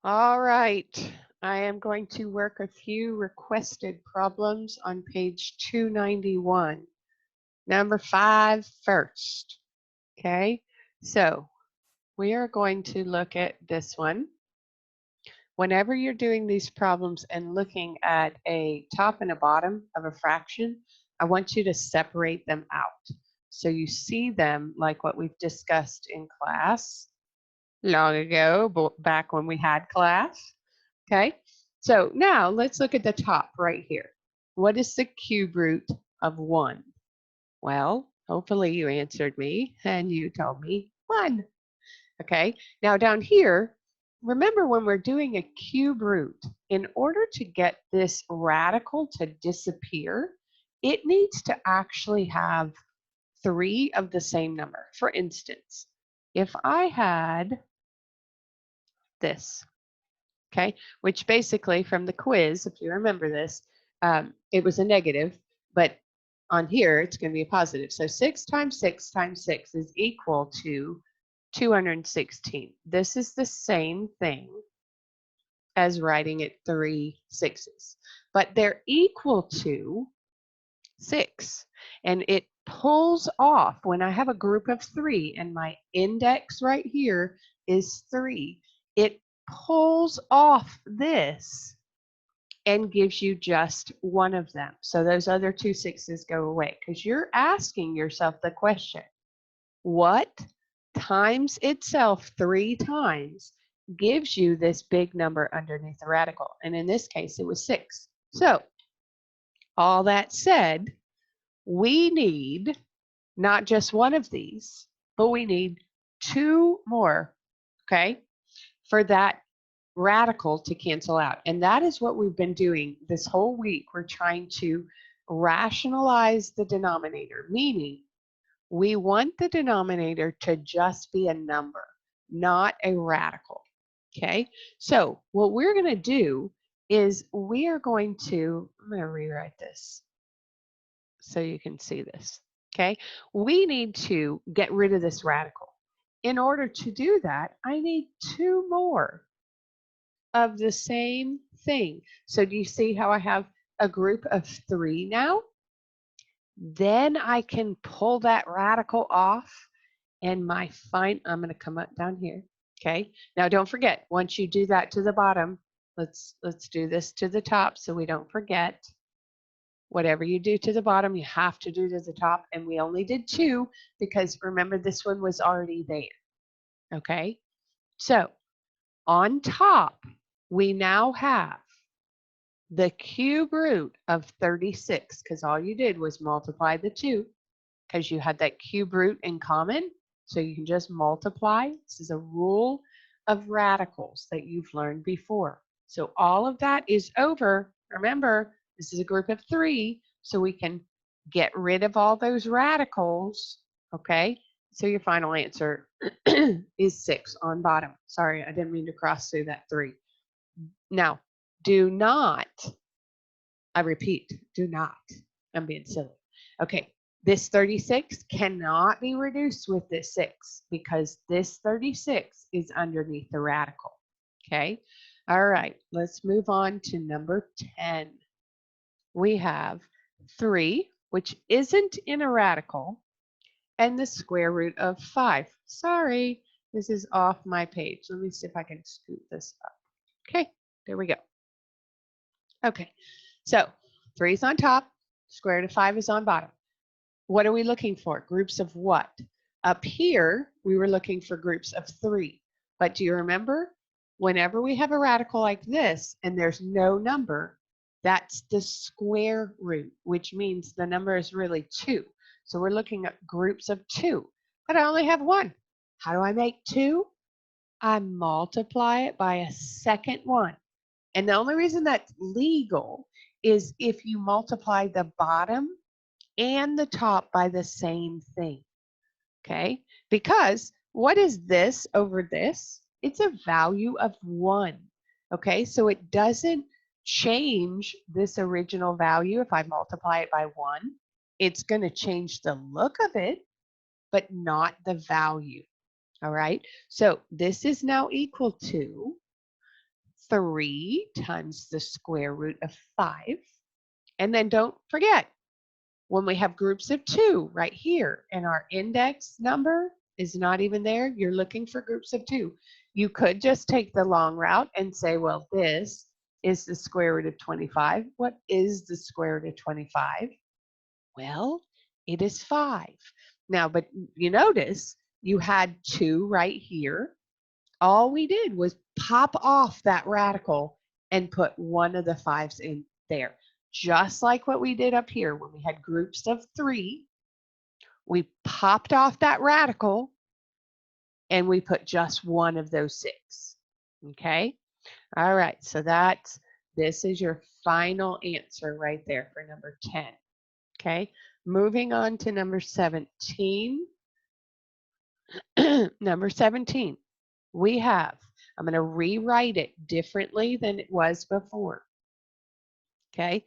All right, I am going to work a few requested problems on page 291. Number 5 first. Okay, so we are going to look at this one. Whenever you're doing these problems and looking at a top and a bottom of a fraction, I want you to separate them out. So you see them like what we've discussed in class long ago, back when we had class. Okay, so now let's look at the top right here. What is the cube root of 1? Well, hopefully you answered me and you told me 1. Okay, now down here, remember when we're doing a cube root, in order to get this radical to disappear, it needs to actually have 3 of the same number. For instance, if I had this, okay, which basically from the quiz, if you remember this, it was a negative, but on here it's going to be a positive. So 6 times 6 times 6 is equal to 216. This is the same thing as writing it 3 sixes, but they're equal to 6. And it pulls off when I have a group of 3 and my index right here is 3. It pulls off this and gives you just one of them. So those other 2 sixes go away because you're asking yourself the question, what times itself 3 times gives you this big number underneath the radical? And in this case, it was 6. So all that said, we need not just one of these, but we need 2 more, okay, for that radical to cancel out. And that is what we've been doing this whole week. We're trying to rationalize the denominator, meaning we want the denominator to just be a number, not a radical. Okay, so what we're going to do is we are going to, I'm going to rewrite this so you can see this. Okay, we need to get rid of this radical. In order to do that, I need 2 more of the same thing. So do you see how I have a group of 3 now? Then I can pull that radical off and I'm going to come up down here. Okay. Now don't forget, once you do that to the bottom, let's do this to the top so we don't forget. Whatever you do to the bottom, you have to do to the top. And we only did 2 because remember this one was already there. Okay. So on top, we now have the cube root of 36 because all you did was multiply the 2 because you had that cube root in common. So you can just multiply. This is a rule of radicals that you've learned before. So all of that is over. Remember, this is a group of 3, so we can get rid of all those radicals, okay? So your final answer is 6 on bottom. Sorry, I didn't mean to cross through that 3. Now, do not, I repeat, do not, I'm being silly. Okay, this 36 cannot be reduced with this 6 because this 36 is underneath the radical. Okay, all right, let's move on to number 10. We have 3, which isn't in a radical, and the square root of 5. Sorry, this is off my page. Let me see if I can scoot this up. Okay, there we go. Okay, so 3 is on top, square root of 5 is on bottom. What are we looking for? Groups of what? Up here, we were looking for groups of 3. But do you remember? Whenever we have a radical like this and there's no number, that's the square root, which means the number is really 2. So we're looking at groups of 2. But I only have 1. How do I make 2? I multiply it by a second 1. And the only reason that's legal is if you multiply the bottom and the top by the same thing, okay? Because what is this over this? It's a value of 1, okay? So it doesn't change this original value if I multiply it by 1. It's going to change the look of it, but not the value, all right? So this is now equal to 3 times the square root of 5. And then don't forget, when we have groups of 2 right here and our index number is not even there, you're looking for groups of 2. You could just take the long route and say, well, this is the square root of 25. What is the square root of 25? Well, it is 5. Now, but you notice you had 2 right here. All we did was pop off that radical and put one of the 5s in there. Just like what we did up here when we had groups of 3, we popped off that radical and we put just one of those 6. Okay? All right, so this is your final answer right there for number 10. Okay? Moving on to number 17. Number 17, we have, I'm going to rewrite it differently than it was before. Okay,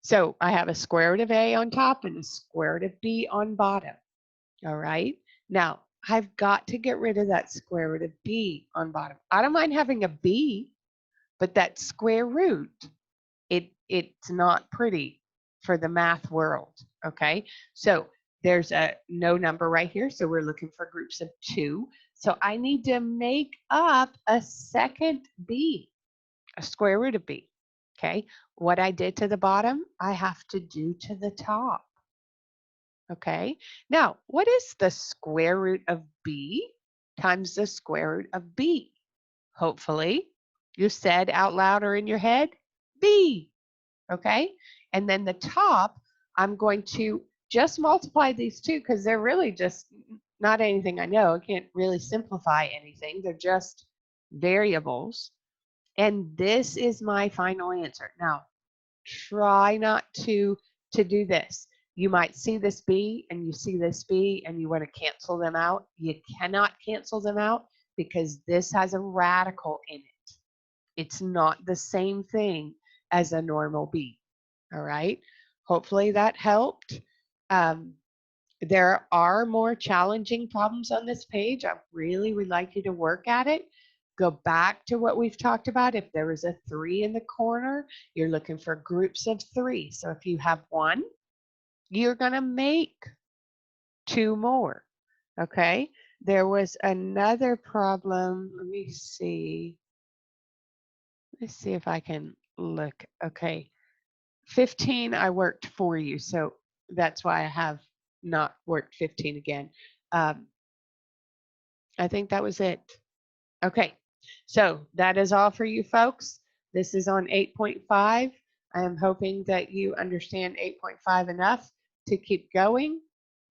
so I have a square root of a on top and a square root of b on bottom. All right, now I've got to get rid of that square root of b on bottom. I don't mind having a b, but that square root, it's not pretty for the math world. Okay, so there's a no number right here, so we're looking for groups of 2. So I need to make up a second b, a square root of b. Okay, what I did to the bottom, I have to do to the top. Okay, now what is the square root of b times the square root of b? Hopefully you said out loud or in your head, b. Okay, and then the top, I'm going to just multiply these two because they're really just not anything I know. I can't really simplify anything. They're just variables. And this is my final answer. Now, try not to do this. You might see this B and you see this B and you want to cancel them out. You cannot cancel them out because this has a radical in it. It's not the same thing as a normal B. All right. Hopefully that helped. There are more challenging problems on this page. I really would like you to work at it. Go back to what we've talked about. If there was a 3 in the corner, you're looking for groups of 3. So if you have 1, you're going to make 2 more. Okay. There was another problem. Let me see. Let's see if I can look. Okay. 15, I worked for you. So that's why I have not worked 15 again. I think that was it. Okay. So that is all for you folks. This is on 8.5. I am hoping that you understand 8.5 enough to keep going.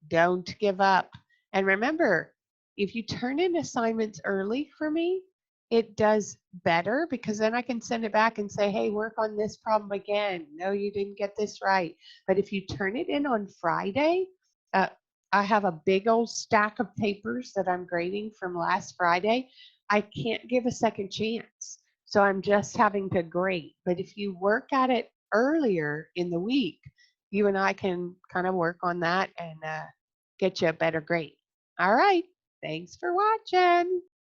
Don't give up. And remember, if you turn in assignments early for me, it does better because then I can send it back and say, hey, work on this problem again. No, you didn't get this right. But if you turn it in on Friday, I have a big old stack of papers that I'm grading from last Friday. I can't give a second chance. So I'm just having to grade. But if you work at it earlier in the week, you and I can kind of work on that and get you a better grade. All right. Thanks for watching.